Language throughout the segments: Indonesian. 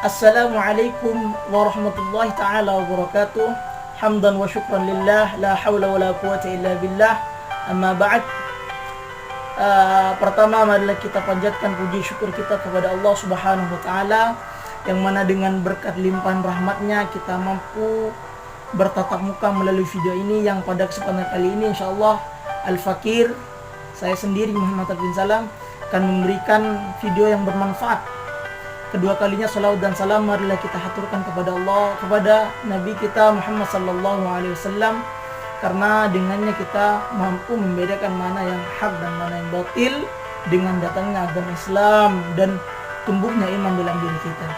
Assalamualaikum warahmatullahi ta'ala wabarakatuh. Hamdan wa syukran lillah, la hawla wa la quwata illa billah. Amma ba'd. Pertama marilah kita panjatkan puji syukur kita kepada Allah Subhanahu wa ta'ala, yang mana dengan berkat limpahan rahmatnya kita mampu bertatap muka melalui video ini, yang pada kesempatan kali ini insyaallah Al-Fakir, saya sendiri Muhammad bin Salam, akan memberikan video yang bermanfaat. Kedua kalinya salawat dan salam marilah kita haturkan kepada Allah, kepada Nabi kita Muhammad sallallahu alaihi wasallam, karena dengannya kita mampu membedakan mana yang hak dan mana yang batil, dengan datangnya agama Islam dan tumbuhnya iman dalam diri kita.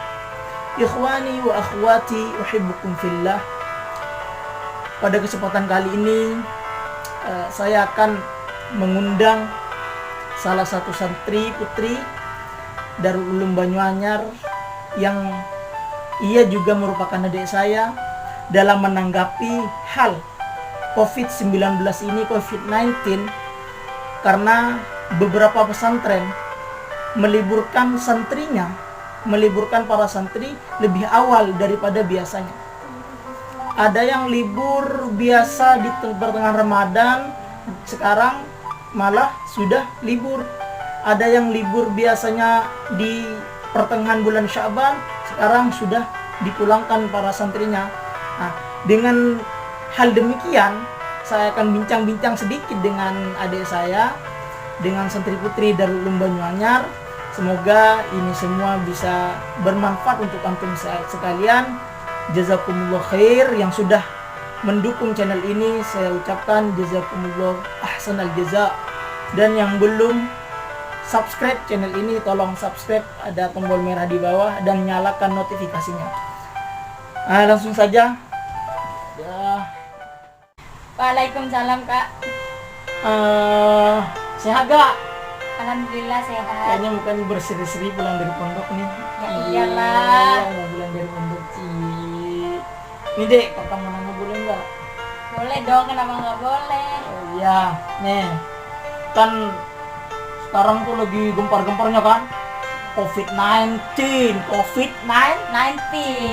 Ikhwani wa akhwati uhibbukum fillah. Pada kesempatan kali ini saya akan mengundang salah satu santri putri Darul Ulum Banyuanyar, yang ia juga merupakan adik saya, dalam menanggapi hal COVID-19 ini, COVID-19, karena beberapa pesantren meliburkan santrinya, meliburkan para santri lebih awal daripada biasanya. Ada yang libur biasa di pertengahan Ramadan, sekarang malah sudah libur. Ada yang libur biasanya di pertengahan bulan Sya'ban, sekarang sudah dipulangkan para santrinya. Nah, dengan hal demikian, saya akan bincang-bincang sedikit dengan adik saya, dengan santri putri Darul Ulum Banyuanyar. Semoga ini semua bisa bermanfaat untuk antum sekalian. Jazakumullah khair. Yang sudah mendukung channel ini, saya ucapkan jazakumullah ahsanal jaza. Dan yang belum subscribe channel ini, tolong subscribe, ada tombol merah di bawah, dan nyalakan notifikasinya. Langsung saja ya. Waalaikumsalam Kak. Sehat gak? Alhamdulillah sehat. Kayaknya bukan berseri-seri pulang dari pondok nih. Ya iyalah. Mau pulang dari pondok sih. Nih dek, kakak mau nanya boleh nggak? Boleh dong, kenapa nggak boleh? Iya, nih kan sekarang tuh lagi gempar-gemparnya kan COVID-19.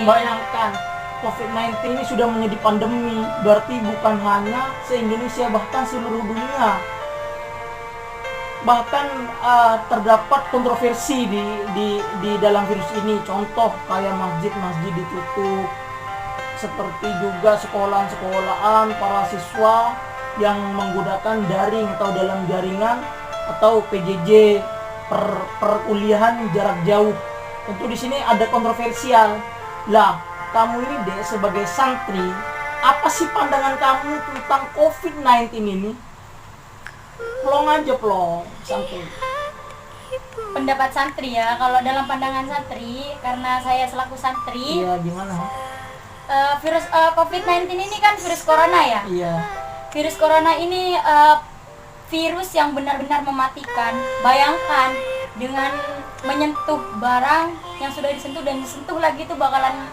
Bayangkan, COVID-19 ini sudah menjadi pandemi, berarti bukan hanya se-Indonesia, bahkan seluruh dunia. Bahkan terdapat kontroversi di dalam virus ini. Contoh kayak masjid-masjid ditutup, seperti juga sekolahan-sekolahan para siswa yang menggunakan daring atau dalam jaringan atau PJJ, perkuliahan jarak jauh. Tentu di sini ada kontroversial. Lah, kamu ini deh sebagai santri, apa sih pandangan kamu tentang COVID-19 ini? Plong aja plong, santri. Pendapat santri ya, kalau dalam pandangan santri, karena saya selaku santri. Iya, gimana? Virus COVID-19 ini kan virus corona ya. Iya. Virus corona ini virus yang benar-benar mematikan. Bayangkan dengan menyentuh barang yang sudah disentuh dan disentuh lagi itu bakalan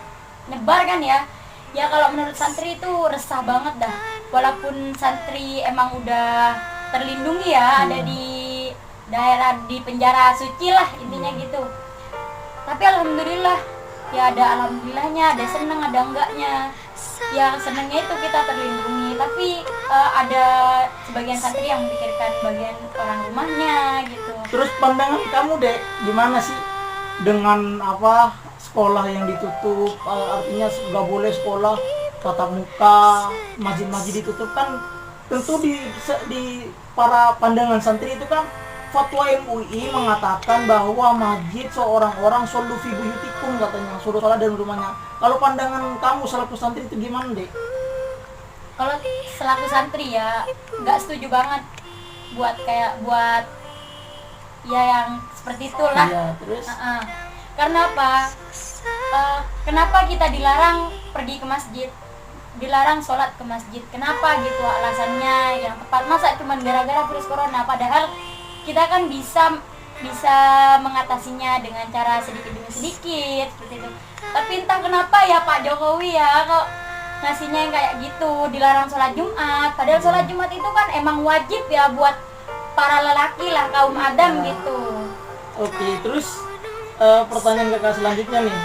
nyebar kan ya. Ya kalau menurut santri itu resah banget dah. Walaupun santri emang udah terlindungi ya, ada di daerah di penjara suci lah intinya gitu. Tapi alhamdulillah ya, ada alhamdulillahnya, ada seneng ada enggaknya. Ya senengnya itu kita terlindungi, tapi ada sebagian santri yang memikirkan bagian orang rumahnya gitu. Terus pandangan kamu dek, gimana sih dengan apa sekolah yang ditutup, artinya nggak boleh sekolah tatap muka, masjid-masjid ditutup kan? Tentu di para pandangan santri itu kan fatwa MUI mengatakan bahwa masjid seorang orang shollu fi buyutikum, katanya suruh sholat dalam rumahnya. Kalau pandangan kamu selaku santri itu gimana dek? Kalau selaku santri ya nggak setuju banget buat ya yang seperti itulah. Iya, terus? Karena apa? Kenapa kita dilarang pergi ke masjid, dilarang sholat ke masjid? Kenapa gitu alasannya yang tepat? Masa cuma gara-gara virus corona? Padahal kita kan bisa mengatasinya dengan cara sedikit demi sedikit seperti itu. Tapi entah kenapa ya Pak Jokowi ya kok ngasihnya yang kayak gitu, dilarang sholat Jumat. Padahal sholat Jumat itu kan emang wajib ya buat para lelaki lah, kaum Adam gitu. Oke, terus pertanyaan kakak selanjutnya nih,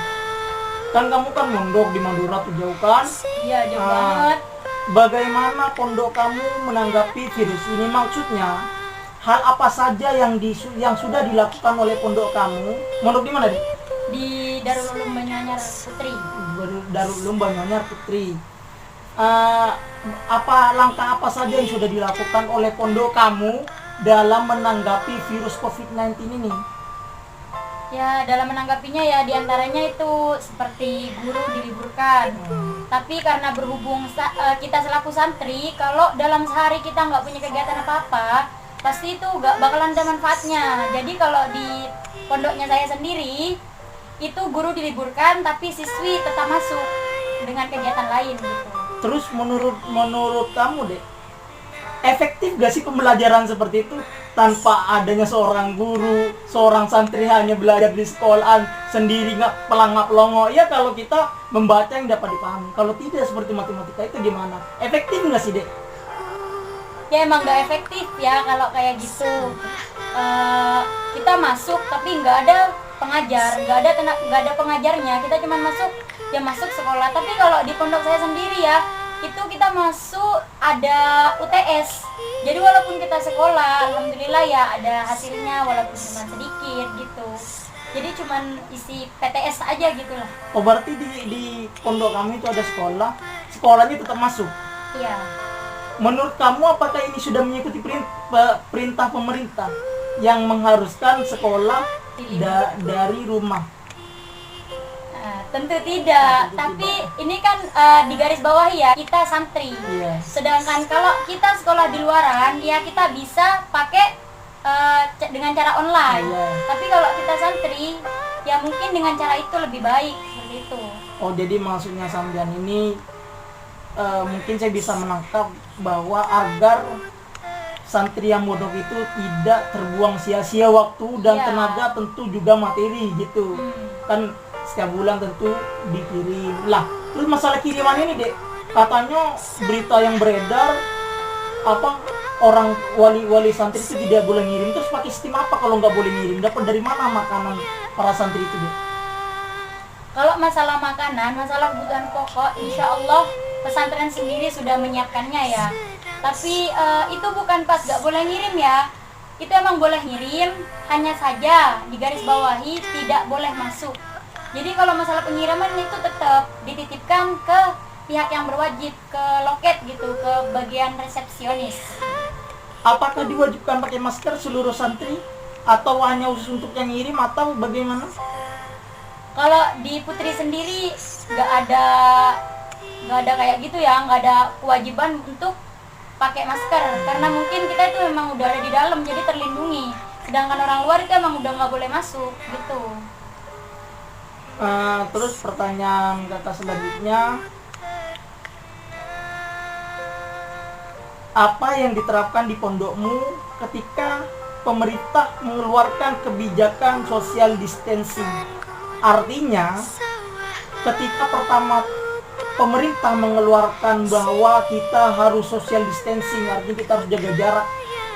Kan kamu kan mondok di Madura tuh jauh kan? Iya, jauh Ah. banget. Bagaimana pondok kamu menanggapi virus ini? Maksudnya hal apa saja yang sudah dilakukan oleh pondok kamu? Mondok di mana, Dek? Di Darul Ulum Banyuanyar Putri. Darul Ulum Banyuanyar Putri. Langkah apa saja yang sudah dilakukan oleh pondok kamu dalam menanggapi virus COVID-19 ini? Ya, dalam menanggapinya ya diantaranya itu seperti guru diliburkan. Tapi karena berhubung kita selaku santri, kalau dalam sehari kita nggak punya kegiatan apa-apa, pasti itu nggak bakalan ada manfaatnya. Jadi kalau di pondoknya saya sendiri, itu guru diliburkan, tapi siswi tetap masuk dengan kegiatan lain gitu. Terus menurut kamu, Dek, efektif gak sih pembelajaran seperti itu tanpa adanya seorang guru, seorang santri hanya belajar di sekolahan sendiri nggak pelongo? Ya kalau kita membaca yang dapat dipahami. Kalau tidak seperti matematika itu gimana? Efektif nggak sih, Dek? Ya emang nggak efektif ya kalau kayak gitu. Kita masuk tapi nggak ada pengajar, nggak ada pengajarnya. Kita cuma masuk sekolah. Tapi kalau di pondok saya sendiri ya, itu kita masuk ada UTS. Jadi walaupun kita sekolah, alhamdulillah ya ada hasilnya walaupun cuma sedikit gitu. Jadi cuma isi PTS aja gitu lah. Oh, berarti di pondok kamu itu ada sekolah, sekolahnya tetap masuk. Iya. Menurut kamu apakah ini sudah mengikuti perintah pemerintah yang mengharuskan sekolah dari rumah? Tentu tidak, tapi ini kan di garis bawah ya, kita santri. Iya. Sedangkan kalau kita sekolah di luaran, ya kita bisa pakai dengan cara online. Iya. Tapi kalau kita santri, ya mungkin dengan cara itu lebih baik, seperti itu. Oh, jadi maksudnya sampean ini mungkin saya bisa menangkap bahwa agar santri yang mondok itu tidak terbuang sia-sia waktu dan Iya. tenaga, tentu juga materi gitu. Kan setiap bulan tentu dikirim lah. Terus masalah kiriman ini, Dek, katanya berita yang beredar orang wali santri itu tidak boleh ngirim. Terus pakai sistem apa kalau nggak boleh ngirim? Dapat dari mana makanan para santri itu, Dek? Kalau masalah makanan, masalah kebutuhan pokok, insya Allah pesantren sendiri sudah menyiapkannya ya. Tapi itu bukan pas gak boleh ngirim ya. Itu emang boleh ngirim, hanya saja di garis bawahi tidak boleh masuk. Jadi kalau masalah pengiriman itu tetap dititipkan ke pihak yang berwajib, ke loket gitu, ke bagian resepsionis. Apakah diwajibkan pakai masker seluruh santri atau hanya khusus untuk yang ngirim atau bagaimana? Kalau di Putri sendiri nggak ada kayak gitu ya, nggak ada kewajiban untuk pakai masker karena mungkin kita itu memang udah ada di dalam jadi terlindungi. Sedangkan orang luar itu emang udah nggak boleh masuk gitu. Terus pertanyaan kakak selanjutnya, apa yang diterapkan di pondokmu ketika pemerintah mengeluarkan kebijakan social distancing? Artinya ketika pertama pemerintah mengeluarkan bahwa kita harus social distancing, artinya kita harus jaga jarak,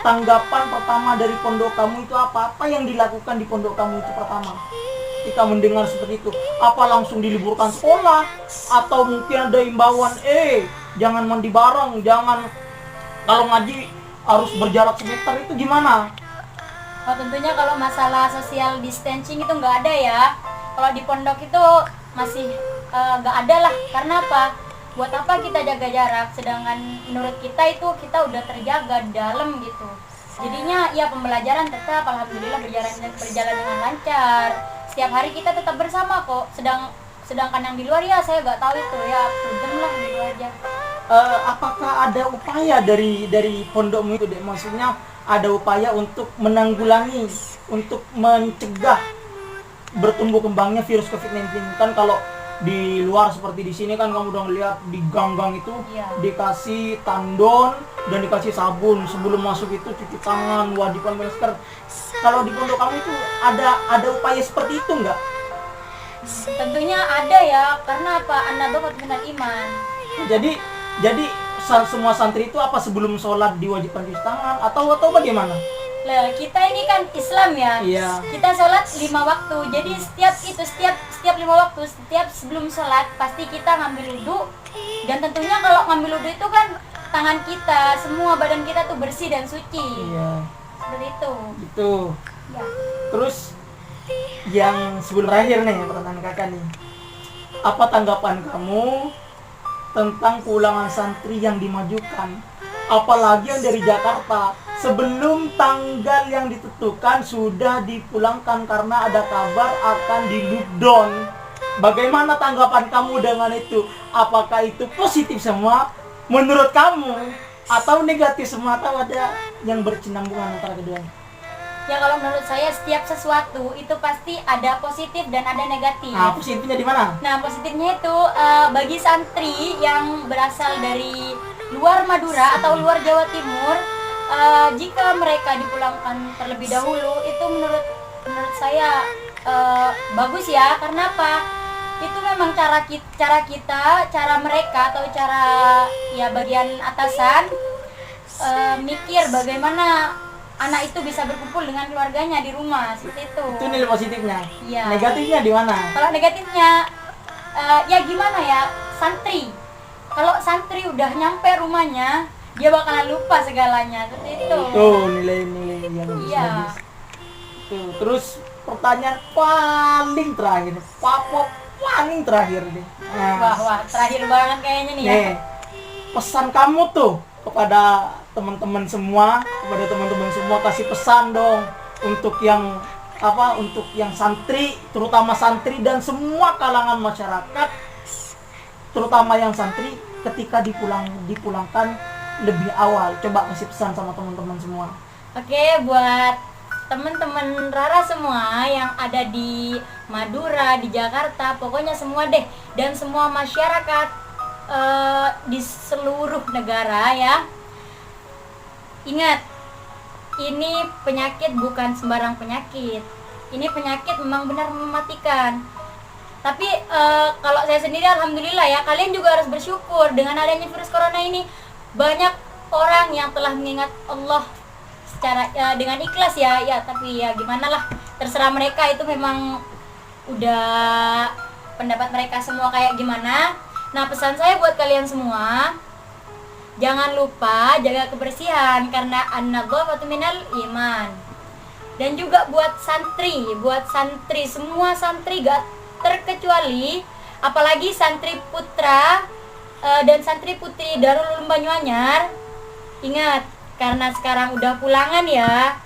tanggapan pertama dari pondok kamu itu apa? Apa yang dilakukan di pondok kamu itu pertama ketika mendengar seperti itu? Apa langsung diliburkan sekolah atau mungkin ada imbauan jangan mandi bareng, jangan, kalau ngaji harus berjarak semeter, itu gimana? Oh, tentunya kalau masalah social distancing itu nggak ada ya. Kalau di pondok itu masih nggak ada lah. Karena apa? Buat apa kita jaga jarak? Sedangkan menurut kita itu kita udah terjaga di dalam gitu. Jadinya ya pembelajaran tetap alhamdulillah berjalan dengan lancar. Setiap hari kita tetap bersama kok. Sedangkan yang di luar ya saya nggak tahu itu ya, prudent lah gitu aja. Apakah ada upaya dari pondokmu itu, Dek? Maksudnya ada upaya untuk menanggulangi, untuk mencegah bertumbuh kembangnya virus COVID-19? Kan kalau di luar seperti di sini kan kamu udah ngeliat di gang-gang itu dikasih tandon dan dikasih sabun, sebelum masuk itu cuci tangan, wajib pakai masker. Kalau di pondok kamu itu ada upaya seperti itu enggak? Tentunya ada ya, karena apa? An-nadhafatu minal iman. Jadi semua santri itu apa sebelum sholat diwajibkan cuci tangan atau bagaimana? Lah, kita ini kan Islam ya. Iya. Kita sholat 5 waktu. Jadi setiap 5 waktu, setiap sebelum sholat pasti kita ngambil wudhu. Dan tentunya kalau ngambil wudhu itu kan tangan kita, semua badan kita tuh bersih dan suci. Iya. Seperti itu. Gitu. Ya. Terus yang sebelum terakhir nih pertanyaan kakak nih, apa tanggapan kamu tentang pulangan santri yang dimajukan, apalagi yang dari Jakarta, sebelum tanggal yang ditentukan sudah dipulangkan karena ada kabar akan di lockdown? Bagaimana tanggapan kamu dengan itu? Apakah itu positif semua menurut kamu atau negatif semua, atau ada yang berkesinambungan antara keduanya? Ya kalau menurut saya setiap sesuatu itu pasti ada positif dan ada negatif. Nah, positifnya di mana? Nah, positifnya itu bagi santri yang berasal dari luar Madura atau luar Jawa Timur, jika mereka dipulangkan terlebih dahulu, itu menurut saya bagus ya. Karena apa? Itu memang cara kita, cara mereka atau cara ya bagian atasan mikir bagaimana anak itu bisa berkumpul dengan keluarganya di rumah, seperti itu. Itu nilai positifnya. Iya. Negatifnya di mana? Kalau negatifnya, ya gimana ya, santri. Kalau santri udah nyampe rumahnya, dia bakalan lupa segalanya, seperti itu. Tuh nilai-nilai yang Iya. bagus. Tuh, terus pertanyaan paling terakhir, paling terakhir nih. Nah, Wah, terakhir banget kayaknya nih ya. nih, pesan kamu tuh kepada teman-teman semua, kasih pesan dong untuk yang untuk yang santri, terutama santri dan semua kalangan masyarakat, terutama yang santri ketika dipulangkan lebih awal. Coba kasih pesan sama teman-teman semua. Oke, buat teman-teman Rara semua yang ada di Madura, di Jakarta, pokoknya semua deh, dan semua masyarakat di seluruh negara ya. Ingat, ini penyakit bukan sembarang penyakit. Ini penyakit memang benar mematikan. Tapi kalau saya sendiri alhamdulillah ya, kalian juga harus bersyukur dengan adanya virus corona ini. Banyak orang yang telah mengingat Allah secara dengan ikhlas ya, tapi ya gimana lah, terserah mereka, itu memang udah pendapat mereka semua kayak gimana. Nah, pesan saya buat kalian semua, jangan lupa jaga kebersihan karena an-nadhafatu minal iman. Dan juga buat santri, semua santri gak terkecuali, apalagi santri putra dan santri putri Darul Ulum Banyuanyar. Ingat, karena sekarang udah pulangan ya,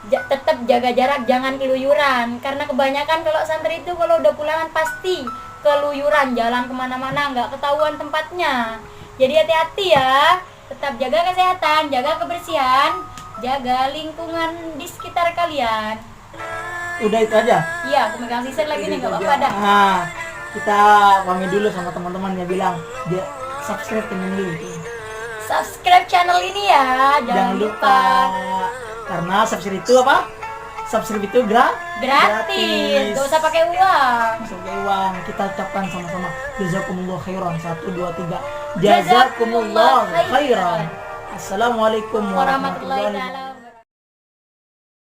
tetap jaga jarak, jangan keluyuran. Karena kebanyakan kalau santri itu kalau udah pulangan pasti keluyuran, jalan kemana-mana nggak ketahuan tempatnya. Jadi hati-hati ya, tetap jaga kesehatan, jaga kebersihan, jaga lingkungan di sekitar kalian. Udah itu aja? Iya, aku megang sisir lagi nih, nggak Itu apa-apa aja. dah. Nah, kita pamit dulu sama teman-teman yang bilang dia subscribe channel dulu. Subscribe channel ini ya, jangan lupa. Karena subscribe itu apa? Subscribe itu Gratis, gak usah pakai uang. Sebagai uang. Kita ucapkan sama-sama jazakumullah khairan. 1, 2, 3. Jazakumullah khairan. Assalamualaikum warahmatullahi Warahmatullahi wabarakatuh. wabarakatuh.